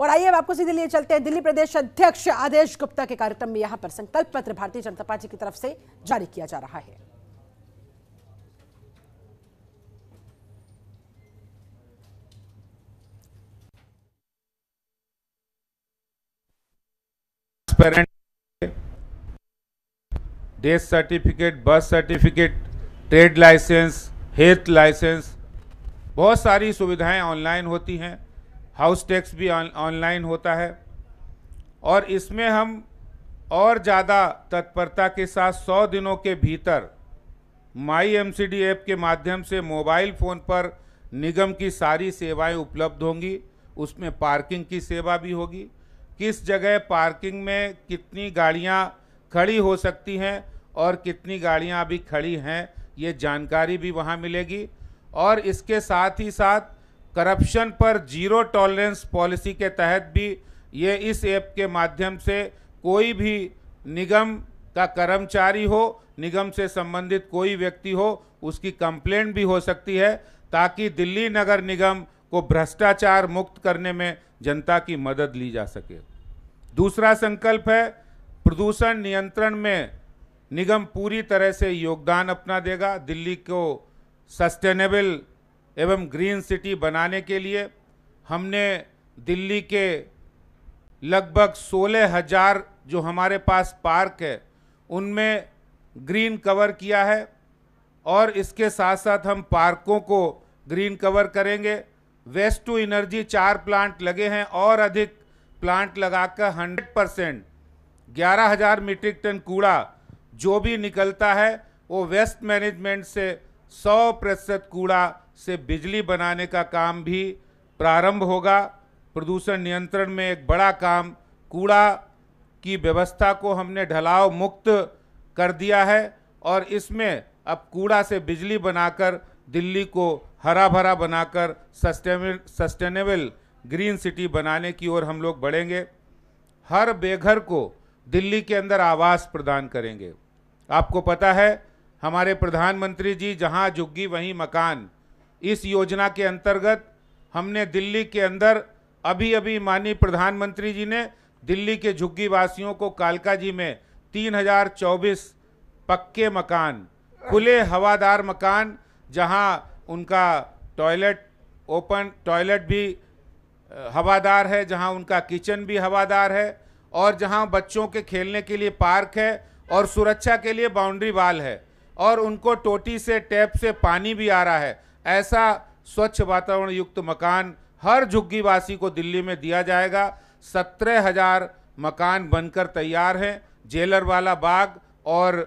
और आइए अब आपको सीधे लिए चलते हैं। दिल्ली प्रदेश अध्यक्ष आदेश गुप्ता के कार्यक्रम में यहां पर संकल्प पत्र भारतीय जनता पार्टी की तरफ से जारी किया जा रहा है। Death certificate, birth certificate, trade licence, health licence, बहुत सारी सुविधाएं ऑनलाइन होती हैं। हाउस टैक्स भी ऑनलाइन होता है और इसमें हम और ज़्यादा तत्परता के साथ 100 दिनों के भीतर माई एमसीडी ऐप के माध्यम से मोबाइल फ़ोन पर निगम की सारी सेवाएं उपलब्ध होंगी। उसमें पार्किंग की सेवा भी होगी, किस जगह पार्किंग में कितनी गाड़ियां खड़ी हो सकती हैं और कितनी गाड़ियां अभी खड़ी हैं, ये जानकारी भी वहां मिलेगी। और इसके साथ ही साथ करप्शन पर जीरो टॉलरेंस पॉलिसी के तहत भी ये इस ऐप के माध्यम से कोई भी निगम का कर्मचारी हो, निगम से संबंधित कोई व्यक्ति हो, उसकी कंप्लेंट भी हो सकती है, ताकि दिल्ली नगर निगम को भ्रष्टाचार मुक्त करने में जनता की मदद ली जा सके। दूसरा संकल्प है प्रदूषण नियंत्रण में निगम पूरी तरह से योगदान अपना देगा। दिल्ली को सस्टेनेबल एवं ग्रीन सिटी बनाने के लिए हमने दिल्ली के लगभग 16,000 जो हमारे पास पार्क है उनमें ग्रीन कवर किया है और इसके साथ साथ हम पार्कों को ग्रीन कवर करेंगे। वेस्ट टू एनर्जी 4 प्लांट लगे हैं और अधिक प्लांट लगाकर 100% 11,000 मीट्रिक टन कूड़ा जो भी निकलता है वो वेस्ट मैनेजमेंट से 100% कूड़ा से बिजली बनाने का काम भी प्रारंभ होगा। प्रदूषण नियंत्रण में एक बड़ा काम कूड़ा की व्यवस्था को हमने ढलाव मुक्त कर दिया है और इसमें अब कूड़ा से बिजली बनाकर दिल्ली को हरा भरा बनाकर सस्टेनेबल ग्रीन सिटी बनाने की ओर हम लोग बढ़ेंगे। हर बेघर को दिल्ली के अंदर आवास प्रदान करेंगे। आपको पता है हमारे प्रधानमंत्री जी जहां झुग्गी वहीं मकान, इस योजना के अंतर्गत हमने दिल्ली के अंदर अभी माननीय प्रधानमंत्री जी ने दिल्ली के झुग्गी वासियों को कालका जी में 3024 पक्के मकान, खुले हवादार मकान, जहां उनका टॉयलेट ओपन टॉयलेट भी हवादार है, जहां उनका किचन भी हवादार है और जहां बच्चों के खेलने के लिए पार्क है और सुरक्षा के लिए बाउंड्री वाल है और उनको टोटी से टैप से पानी भी आ रहा है। ऐसा स्वच्छ वातावरण युक्त मकान हर झुग्गीवासी को दिल्ली में दिया जाएगा। 17,000 मकान बनकर तैयार हैं। जेलर वाला बाग और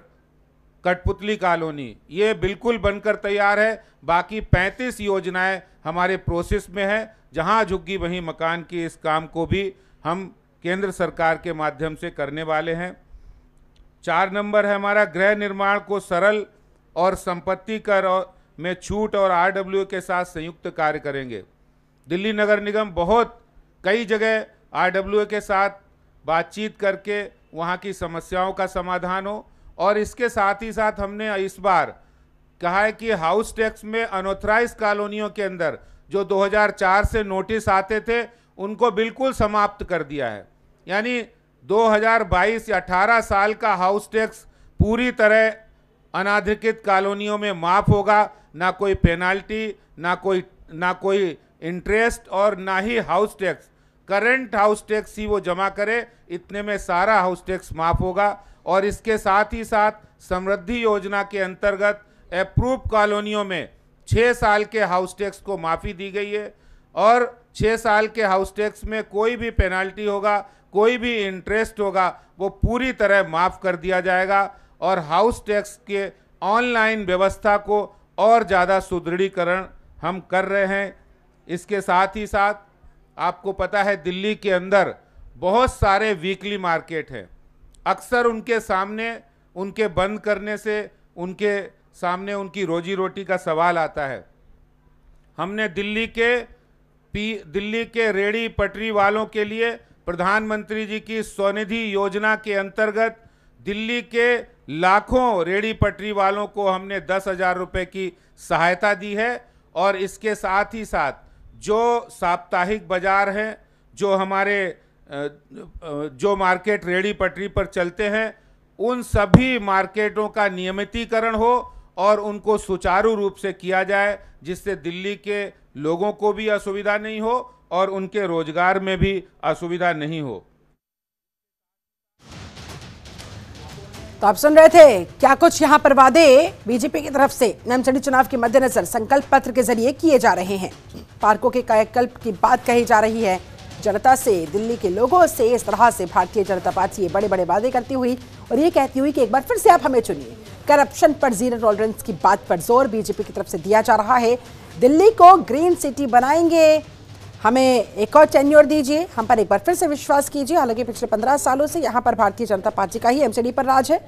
कठपुतली कॉलोनी ये बिल्कुल बनकर तैयार है। बाकी 35 योजनाएं हमारे प्रोसेस में है। जहां झुग्गी वहीं मकान की इस काम को भी हम केंद्र सरकार के माध्यम से करने वाले हैं। 4 नंबर है हमारा गृह निर्माण को सरल और संपत्ति कर में छूट और आरडब्ल्यू के साथ संयुक्त कार्य करेंगे। दिल्ली नगर निगम बहुत कई जगह आरडब्ल्यू के साथ बातचीत करके वहाँ की समस्याओं का समाधान हो और इसके साथ ही साथ हमने इस बार कहा है कि हाउस टैक्स में अनऑथराइज कॉलोनियों के अंदर जो 2004 से नोटिस आते थे उनको बिल्कुल समाप्त कर दिया है। यानी 2022 या 18 साल का हाउस टैक्स पूरी तरह अनाधिकृत कॉलोनियों में माफ होगा। ना कोई पेनाल्टी, ना कोई इंटरेस्ट और ना ही house tax. Current house tax ही वो जमा करे, इतने में सारा हाउस टैक्स माफ होगा। और इसके साथ ही साथ समृद्धि योजना के अंतर्गत अप्रूव कॉलोनियों में 6 साल के हाउस टैक्स को माफ़ी दी गई है और 6 साल के हाउस टैक्स में कोई भी पेनाल्टी होगा, कोई भी इंटरेस्ट होगा, वो पूरी तरह माफ़ कर दिया जाएगा। और हाउस टैक्स के ऑनलाइन व्यवस्था को और ज़्यादा सुदृढ़ीकरण हम कर रहे हैं। इसके साथ ही साथ आपको पता है दिल्ली के अंदर बहुत सारे वीकली मार्केट हैं। अक्सर उनके सामने उनके बंद करने से उनके सामने उनकी रोजी रोटी का सवाल आता है। हमने दिल्ली के रेहड़ी पटरी वालों के लिए प्रधानमंत्री जी की स्वनिधि योजना के अंतर्गत दिल्ली के लाखों रेहड़ी पटरी वालों को हमने 10,000 रुपये की सहायता दी है। और इसके साथ ही साथ जो साप्ताहिक बाजार हैं, जो हमारे जो मार्केट रेडी पटरी पर चलते हैं, उन सभी मार्केटों का नियमितीकरण हो और उनको सुचारू रूप से किया जाए, जिससे दिल्ली के लोगों को भी असुविधा नहीं हो और उनके रोजगार में भी असुविधा नहीं हो। तो आप सुन रहे थे क्या कुछ यहां पर वादे बीजेपी की तरफ से एमसीडी चुनाव के मद्देनजर संकल्प पत्र के जरिए किए जा रहे हैं। पार्कों के कायाकल्प की बात कही जा रही है। जनता से, दिल्ली के लोगों से इस तरह से भारतीय जनता पार्टी ये बड़े बड़े वादे करती हुई और ये कहती हुई कि एक बार फिर से आप हमें चुनिए। करप्शन पर जीरो टॉलरेंस की बात पर जोर बीजेपी की तरफ से दिया जा रहा है। दिल्ली को ग्रीन सिटी बनाएंगे, हमें एक और टेन्योर दीजिए, हम पर एक बार फिर से विश्वास कीजिए। हालांकि पिछले 15 सालों से यहाँ पर भारतीय जनता पार्टी का ही एमसीडी पर राज है।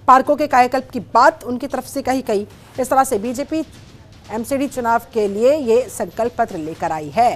पार्कों के कायाकल्प की बात उनकी तरफ से कही इस तरह से बीजेपी एमसीडी चुनाव के लिए ये संकल्प पत्र लेकर आई है।